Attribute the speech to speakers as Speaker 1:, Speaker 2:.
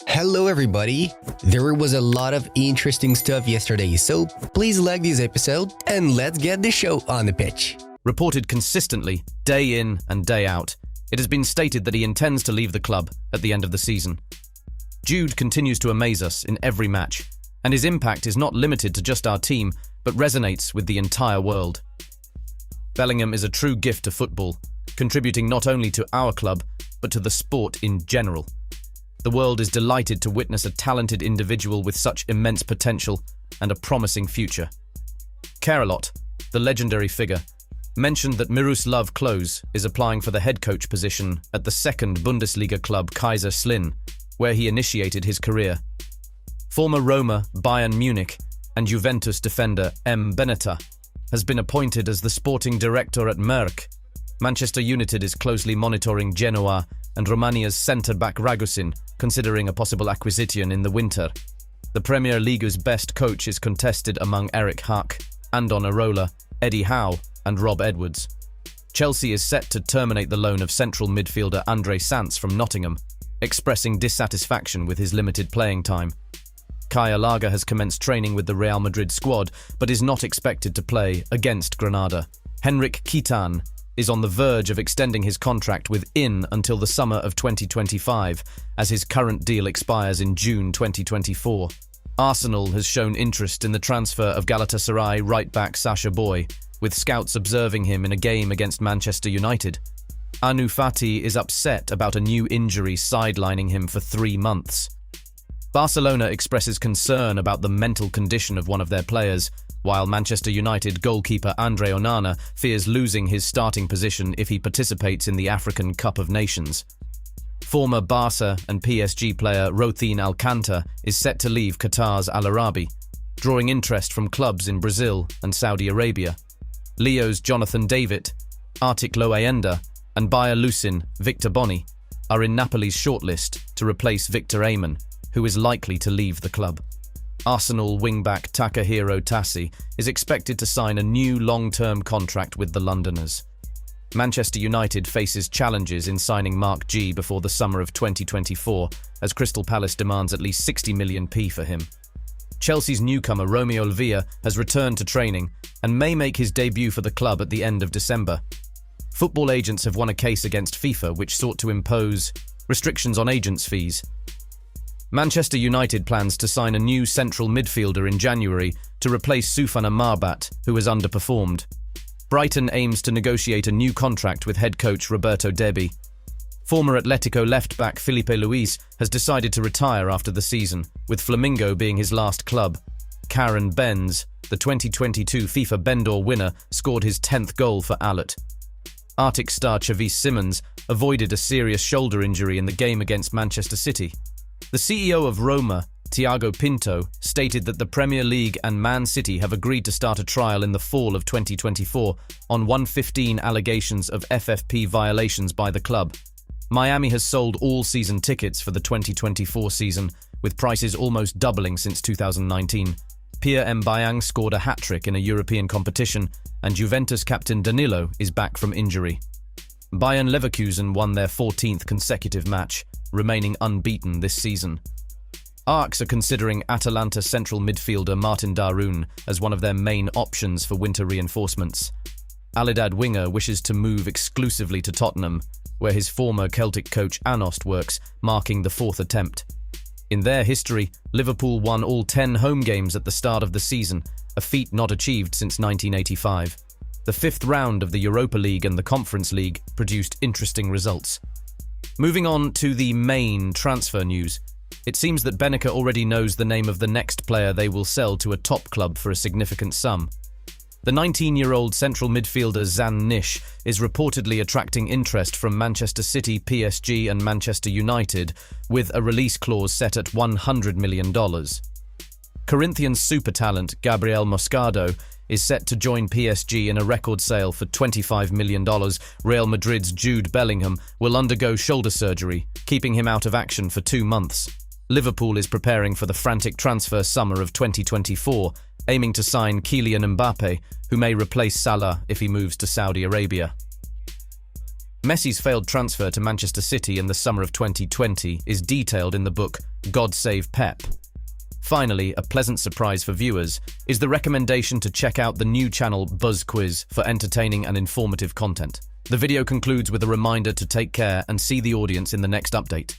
Speaker 1: Hello, everybody. There was a lot of interesting stuff yesterday, so please like this episode and let's get the show on the pitch.
Speaker 2: Reported consistently, day in and day out, it has been stated that he intends to leave the club at the end of the season. Jude continues to amaze us in every match, and his impact is not limited to just our team, but resonates with the entire world. Bellingham is a true gift to football, contributing not only to our club, but to the sport in general. The world is delighted to witness a talented individual with such immense potential and a promising future. Karalot, the legendary figure, mentioned that Miroslav Klose is applying for the head coach position at the second Bundesliga club Kaiserslautern, where he initiated his career. Former Roma, Bayern Munich, and Juventus defender M. Benetta has been appointed as the sporting director at Merck. Manchester United is closely monitoring Genoa and Romania's centre-back Ragusin, considering a possible acquisition in the winter. The Premier League's best coach is contested among Eric Hack, Andon Arola, Eddie Howe, and Rob Edwards. Chelsea is set to terminate the loan of central midfielder Andre Sanz from Nottingham, expressing dissatisfaction with his limited playing time. Kai Alaga has commenced training with the Real Madrid squad, but is not expected to play against Granada. Henrik Kitan is on the verge of extending his contract with IN until the summer of 2025, as his current deal expires in June 2024. Arsenal has shown interest in the transfer of Galatasaray right-back Sacha Boey, with scouts observing him in a game against Manchester United. Anu Fati is upset about a new injury sidelining him for 3 months. Barcelona expresses concern about the mental condition of one of their players, while Manchester United goalkeeper Andre Onana fears losing his starting position if he participates in the African Cup of Nations. Former Barca and PSG player Rothin Alcanta is set to leave Qatar's Al Arabi, drawing interest from clubs in Brazil and Saudi Arabia. Leo's Jonathan David, Artik Loayenda, and Bayer Lucin Victor Boni are in Napoli's shortlist to replace Victor Ayman, who is likely to leave the club. Arsenal wingback Takahiro Tassi is expected to sign a new long-term contract with the Londoners. Manchester United faces challenges in signing Mark G before the summer of 2024, as Crystal Palace demands at least 60 million for him. Chelsea's newcomer Romeo Lavia has returned to training and may make his debut for the club at the end of December. Football agents have won a case against FIFA which sought to impose restrictions on agents' fees. Manchester United plans to sign a new central midfielder in January to replace Soufan Amrabat, who has underperformed. Brighton aims to negotiate a new contract with head coach Roberto Debi. Former Atletico left-back Felipe Luis has decided to retire after the season, with Flamengo being his last club. Karen Benz, the 2022 FIFA Ballon d'Or winner, scored his 10th goal for Alet. Arctic star Xavi Simons avoided a serious shoulder injury in the game against Manchester City. The CEO of Roma, Tiago Pinto, stated that the Premier League and Man City have agreed to start a trial in the fall of 2024 on 115 allegations of FFP violations by the club. Miami has sold all season tickets for the 2024 season, with prices almost doubling since 2019. Pierre Mbayang scored a hat-trick in a European competition, and Juventus captain Danilo is back from injury. Bayern Leverkusen won their 14th consecutive match, remaining unbeaten this season. Ajax are considering Atalanta central midfielder Martin Darun as one of their main options for winter reinforcements. Alidad winger wishes to move exclusively to Tottenham, where his former Celtic coach Anost works, marking the 4th attempt. In their history, Liverpool won all 10 home games at the start of the season, a feat not achieved since 1985. The 5th round of the Europa League and the Conference League produced interesting results. Moving on to the main transfer news, it seems that Benfica already knows the name of the next player they will sell to a top club for a significant sum. The 19-year-old central midfielder Zan Nish is reportedly attracting interest from Manchester City, PSG and Manchester United, with a release clause set at $100 million. Corinthians super talent Gabriel Moscardo is set to join PSG in a record sale for $25 million. Real Madrid's Jude Bellingham will undergo shoulder surgery, keeping him out of action for 2 months. Liverpool is preparing for the frantic transfer summer of 2024, aiming to sign Kylian Mbappe, who may replace Salah if he moves to Saudi Arabia. Messi's failed transfer to Manchester City in the summer of 2020 is detailed in the book God Save Pep. Finally, a pleasant surprise for viewers is the recommendation to check out the new channel Buzz Quiz for entertaining and informative content. The video concludes with a reminder to take care and see the audience in the next update.